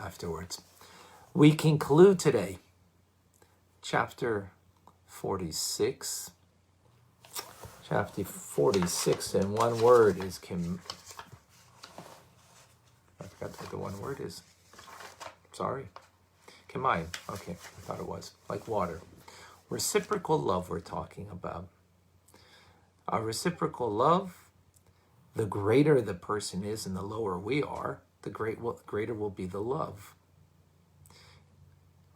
afterwards. We conclude today chapter 46. Chapter 46, and one word is I forgot what the one word is. Sorry. Kemayim. Okay, I thought it was. Like water. Reciprocal love we're talking about. Our reciprocal love, the greater the person is and the lower we are, the greater will be the love.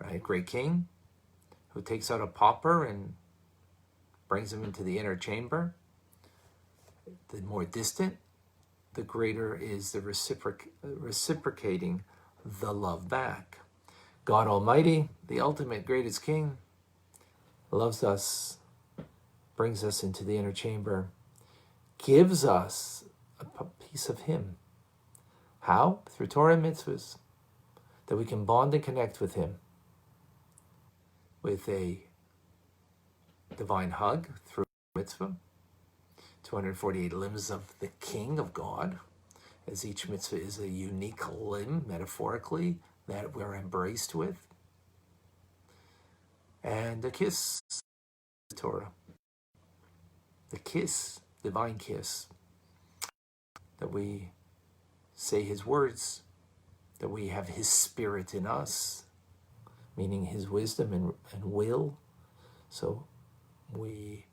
Right? Great king who takes out a pauper and brings him into the inner chamber. The more distant, the greater is the reciprocating the love back. God Almighty, the ultimate greatest king, loves us, brings us into the inner chamber, gives us a piece of him. How? Through Torah and mitzvahs, that we can bond and connect with him with a divine hug through mitzvah, 248 limbs of the King of God, as each mitzvah is a unique limb, metaphorically, that we're embraced with. And a kiss, the Torah. The kiss, divine kiss, that we say his words, that we have his spirit in us, meaning his wisdom and will. So we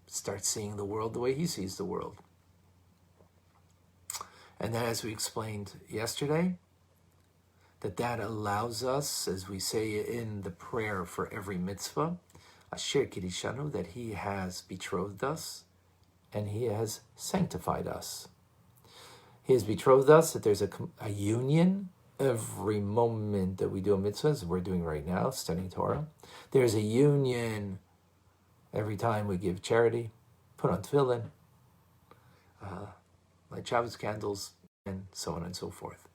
start seeing the world the way he sees the world. And then, as we explained yesterday, that allows us, as we say in the prayer for every mitzvah, Asher Kiddushanu, that he has betrothed us and he has sanctified us. He has betrothed us, that there's a union every moment that we do a mitzvah, as we're doing right now, studying Torah. There's a union every time we give charity, put on tefillin, light Shabbos candles, and so on and so forth.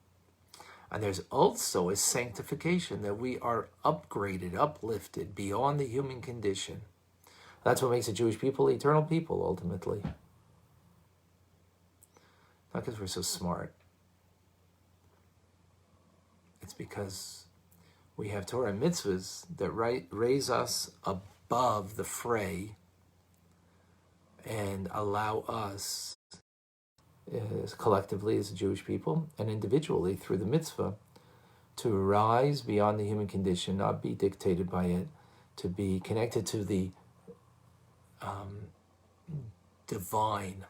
And there's also a sanctification, that we are upgraded, uplifted beyond the human condition. That's what makes the Jewish people eternal people, ultimately. Not because we're so smart. It's because we have Torah and mitzvahs that raise us above the fray and allow us, collectively as a Jewish people and individually through the mitzvah, to rise beyond the human condition, not be dictated by it, to be connected to the divine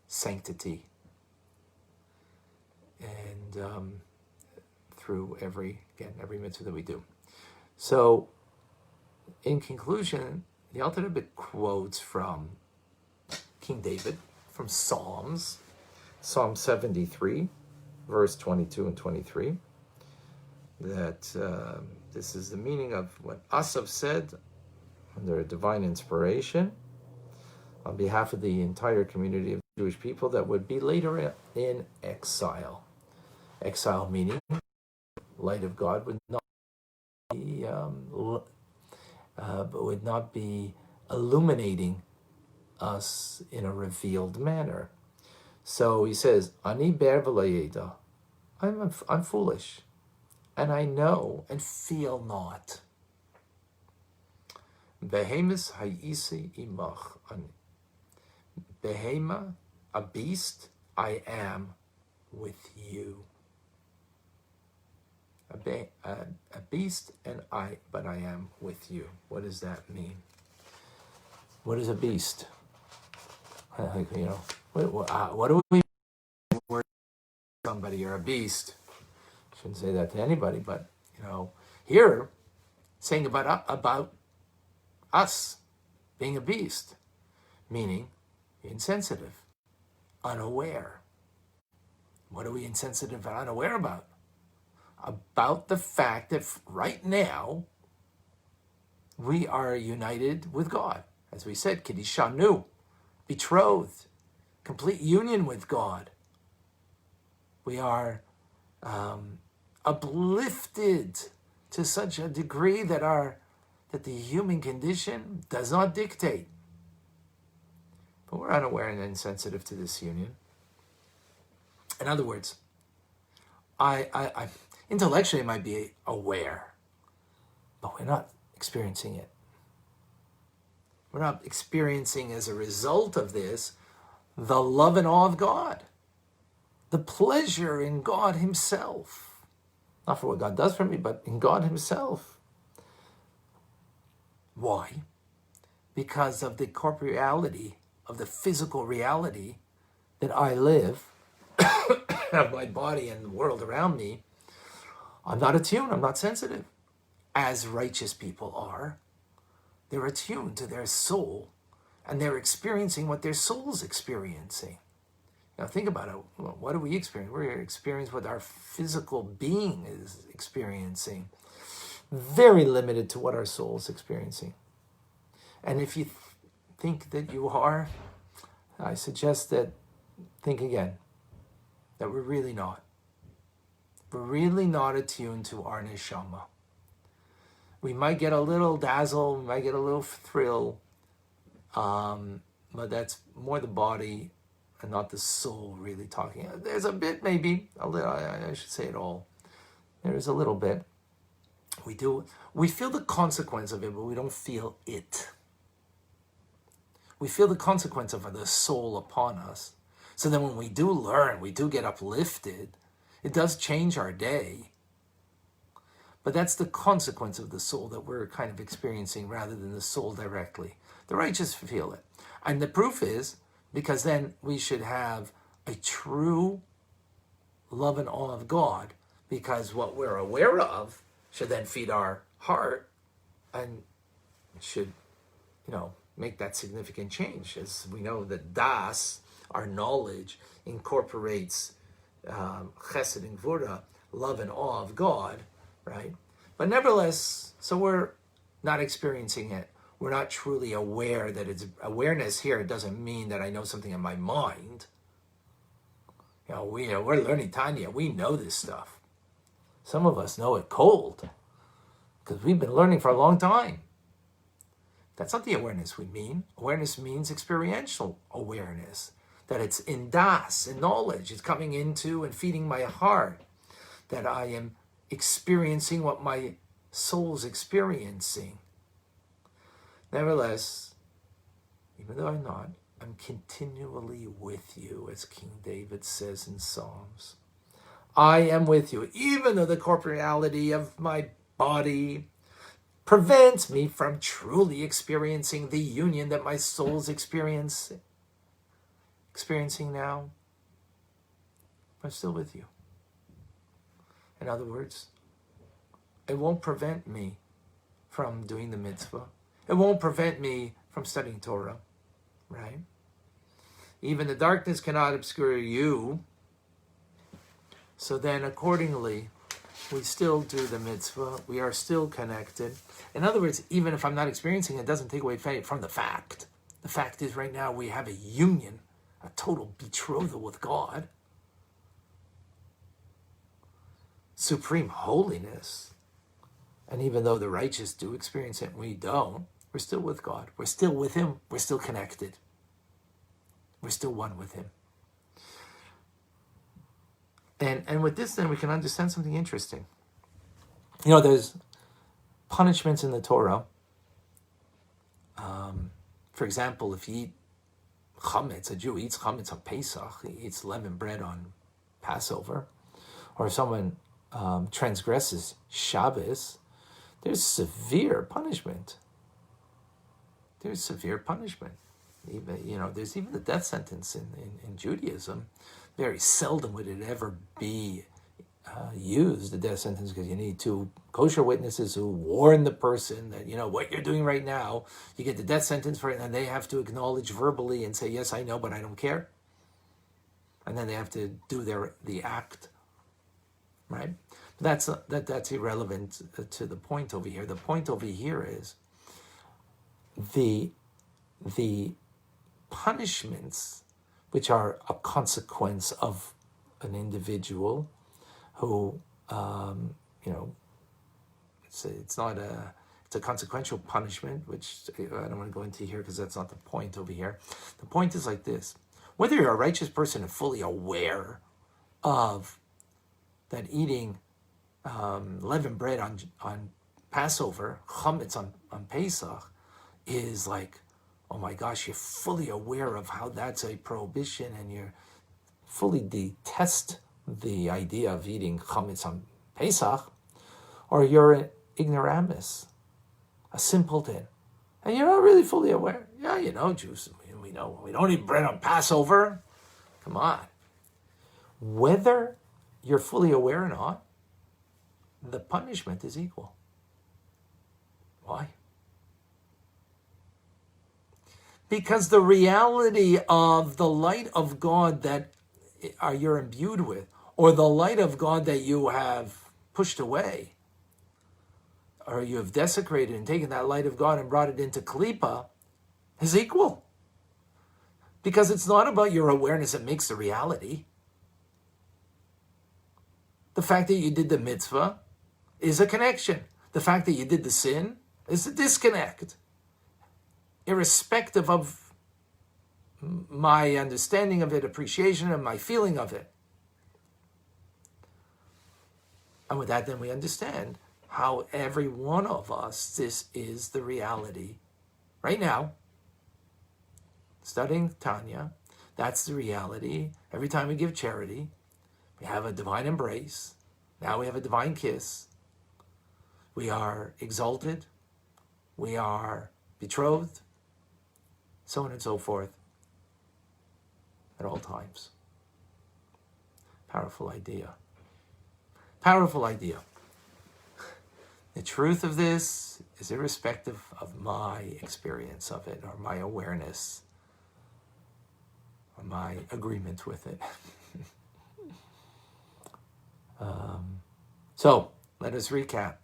sanctity, and through every mitzvah that we do. So, in conclusion, the Alter Rebbe quotes from King David, from Psalm 73, verse 22 and 23, that this is the meaning of what Asaph said under a divine inspiration on behalf of the entire community of Jewish people that would be later in exile. Exile meaning light of God would not be illuminating us in a revealed manner. So he says, Ani ber v'lo yeda. I'm foolish, and I know and feel not. Behemis hayisi imach ani. Behema, a beast, I am with you. A beast, but I am with you. What does that mean? What is a beast? What do we mean? Somebody, you're a beast. Shouldn't say that to anybody, but here, saying about us being a beast, meaning insensitive, unaware. What are we insensitive and unaware about? About the fact that right now we are united with God. As we said, Kiddushanu, betrothed, complete union with God. We are uplifted to such a degree that the human condition does not dictate. But we're unaware and insensitive to this union. In other words, Intellectually, it might be aware, but we're not experiencing it. We're not experiencing, as a result of this, the love and awe of God, the pleasure in God himself. Not for what God does for me, but in God himself. Why? Because of the corporeality, of the physical reality that I live, of my body and the world around me. I'm not attuned, I'm not sensitive, as righteous people are. They're attuned to their soul, and they're experiencing what their soul's experiencing. Now think about it. What do we experience? We're experiencing what our physical being is experiencing. Very limited to what our soul's experiencing. And if you think that you are, I suggest that think again, that we're really not. We're really not attuned to our neshama. We might get a little dazzle, we might get a little thrill, but that's more the body and not the soul really talking. There's a bit, maybe, a little, I should say it all. There's a little bit. We feel the consequence of it, but we don't feel it. We feel the consequence of the soul upon us. So then when we do learn, we do get uplifted, it does change our day. But that's the consequence of the soul that we're kind of experiencing rather than the soul directly. The righteous feel it. And the proof is, because then we should have a true love and awe of God, because what we're aware of should then feed our heart and should, make that significant change. As we know that das, our knowledge, incorporates chesed and gvura, love and awe of God, right? But nevertheless, so we're not experiencing it. We're not truly aware that it's awareness here. It doesn't mean that I know something in my mind. We're learning Tanya. We know this stuff. Some of us know it cold because we've been learning for a long time. That's not the awareness we mean. Awareness means experiential awareness. That it's in das, in knowledge. It's coming into and feeding my heart. That I am experiencing what my soul's experiencing. Nevertheless, even though I'm not, I'm continually with you, as King David says in Psalms. I am with you, even though the corporeality of my body prevents me from truly experiencing the union that my soul's experiencing now. I'm still with you. In other words, it won't prevent me from doing the mitzvah. It won't prevent me from studying Torah, right? Even the darkness cannot obscure you. So then accordingly, we still do the mitzvah. We are still connected. In other words, even if I'm not experiencing it, it doesn't take away from the fact. The fact is right now we have a union, a total betrothal with God. Supreme holiness. And even though the righteous do experience it and we don't, we're still with God. We're still with him. We're still connected. We're still one with him. And with this, then, we can understand something interesting. There's punishments in the Torah. For example, if you eat chametz, a Jew eats chametz on Pesach, he eats leavened bread on Passover, or if someone transgresses Shabbos, there's severe punishment. There's severe punishment. Even, there's even the death sentence in Judaism. Very seldom would it ever be used, the death sentence, because you need two kosher witnesses who warn the person that, what you're doing right now, you get the death sentence for it, and they have to acknowledge verbally and say, yes, I know, but I don't care. And then they have to do the act, right? That's irrelevant to the point over here. The point over here is the punishments, which are a consequence of an individual who, it's a consequential punishment, which I don't want to go into here because that's not the point over here. The point is like this: whether you're a righteous person and fully aware of that eating leavened bread on Passover, chametz on Pesach, is like, oh my gosh, you're fully aware of how that's a prohibition, and you fully detest the idea of eating chametz on Pesach, or you're an ignoramus, a simpleton, and you're not really fully aware. Yeah, you know, Jews, we know we don't eat bread on Passover. Come on. Whether you're fully aware or not, the punishment is equal. Why? Because the reality of the light of God that you're imbued with, or the light of God that you have pushed away, or you have desecrated and taken that light of God and brought it into Kalipa, is equal. Because it's not about your awareness that makes the reality. The fact that you did the mitzvah is a connection. The fact that you did the sin is a disconnect. Irrespective of my understanding of it, appreciation of my feeling of it. And with that, then we understand how every one of us, this is the reality. Right now, studying Tanya, that's the reality. Every time we give charity, we have a divine embrace. Now we have a divine kiss. We are exalted. We are betrothed. So on and so forth. At all times. Powerful idea. Powerful idea. The truth of this is irrespective of my experience of it, or my awareness, or my agreement with it. So, let us recap.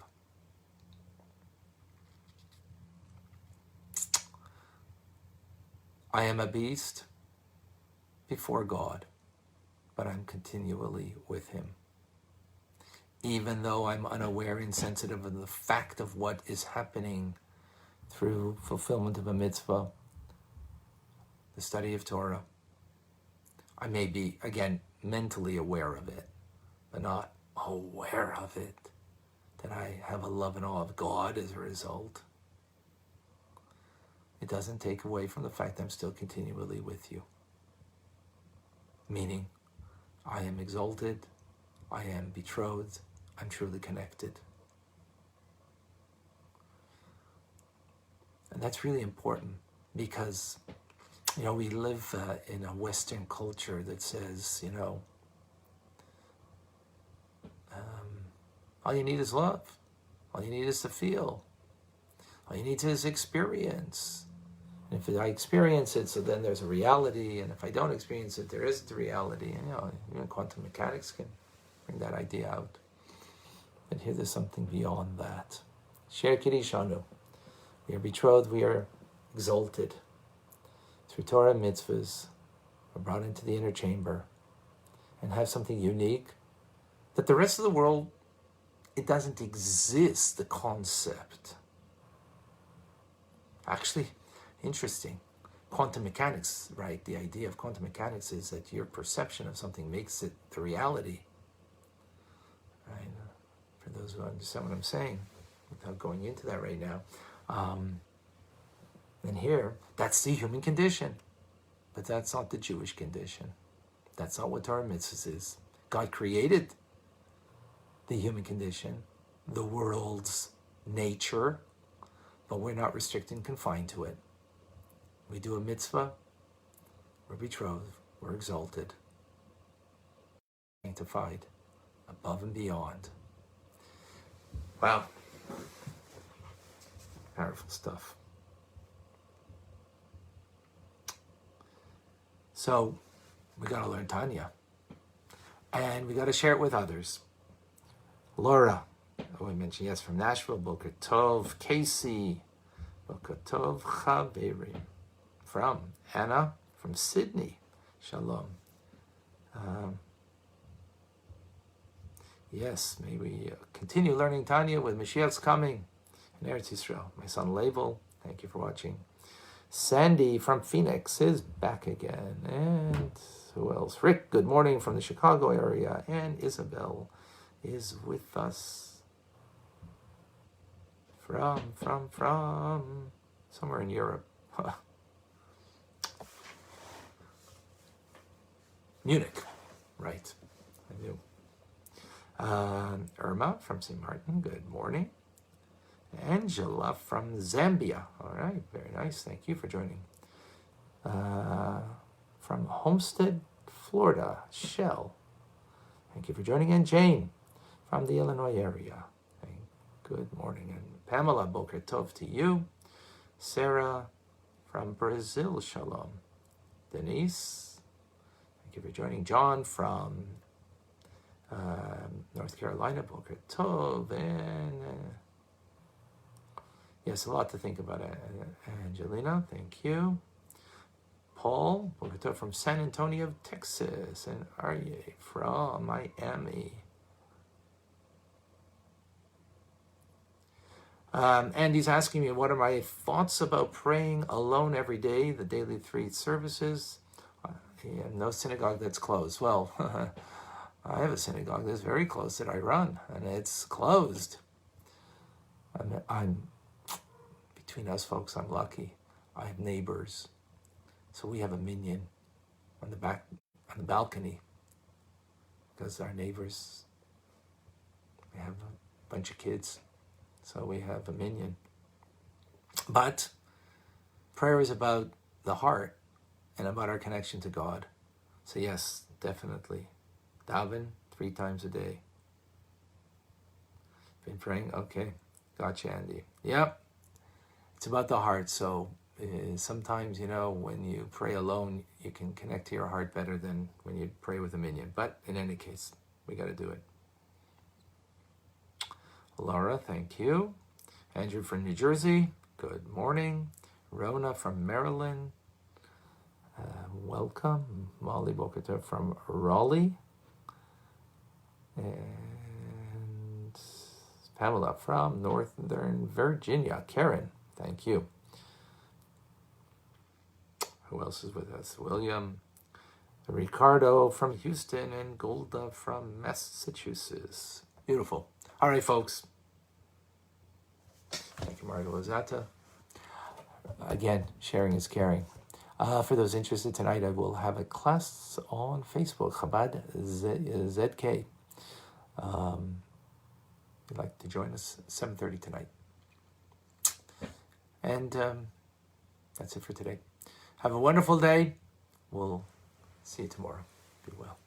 I am a beast before God, but I'm continually with him. Even though I'm unaware, insensitive of the fact of what is happening through fulfillment of a mitzvah, the study of Torah, I may be, again, mentally aware of it, but not aware of it, that I have a love and awe of God as a result. It doesn't take away from the fact that I'm still continually with you. Meaning, I am exalted, I am betrothed, I'm truly connected. And that's really important because, we live in a Western culture that says, all you need is love. All you need is to feel. All you need is experience. And if I experience it, so then there's a reality. And if I don't experience it, there isn't a reality. And, even quantum mechanics can bring that idea out. But here there's something beyond that. Sher Kirishanu. We are betrothed, we are exalted. Through Torah and mitzvahs, we're brought into the inner chamber and have something unique that the rest of the world, it doesn't exist, the concept. Actually, interesting. Quantum mechanics, right? The idea of quantum mechanics is that your perception of something makes it the reality. Right? For those who understand what I'm saying, without going into that right now. And here, that's the human condition. But that's not the Jewish condition. That's not what Torah mitzvahs is. God created the human condition, the world's nature, but we're not restricted and confined to it. We do a mitzvah, we're betrothed, we're exalted, sanctified, above and beyond. Wow. Powerful stuff. So, we got to learn Tanya. And we got to share it with others. Laura, we mentioned, yes, from Nashville. Boker Tov. Casey. Boker Tov Chaverim. From Anna, from Sydney. Shalom. Yes, may we continue learning Tanya with Mashiach's coming in Eretz Yisrael. My son Label, thank you for watching. Sandy from Phoenix is back again. And who else? Rick, good morning from the Chicago area. And Isabel is with us from somewhere in Europe. Munich, right, I knew. Irma from St. Martin, good morning. Angela from Zambia, all right, very nice, thank you for joining. From Homestead, Florida, Shell, thank you for joining. And Jane from the Illinois area, good morning. And Pamela, Boker Tov to you. Sarah from Brazil, Shalom. Denise, thank you for joining. John from North Carolina, Boker Tov. And yes, a lot to think about. Angelina, thank you. Paul, Boker Tov from San Antonio, Texas. And Arye from Miami. And he's asking me, what are my thoughts about praying alone every day, the daily 3 services? No synagogue that's closed. Well, I have a synagogue that's very close that I run, and it's closed. I'm between us folks, I'm lucky. I have neighbors. So we have a minyan on the balcony, because our neighbors, we have a bunch of kids. So we have a minyan. But prayer is about the heart and about our connection to God. So yes, definitely. Daven 3 times a day. Been praying? Okay. Gotcha, Andy. Yep. It's about the heart. So sometimes, when you pray alone, you can connect to your heart better than when you pray with a minyan. But in any case, we got to do it. Laura, thank you. Andrew from New Jersey, good morning. Rona from Maryland, welcome. Molly Boker Tov from Raleigh. And Pamela from Northern Virginia. Karen, thank you. Who else is with us? William. Ricardo from Houston, and Golda from Massachusetts. Beautiful. All right, folks. Thank you, Margo Lozata. Again, sharing is caring. For those interested, tonight I will have a class on Facebook, Chabad ZK. If you'd like to join us, 7:30 tonight. And that's it for today. Have a wonderful day. We'll see you tomorrow. Be well.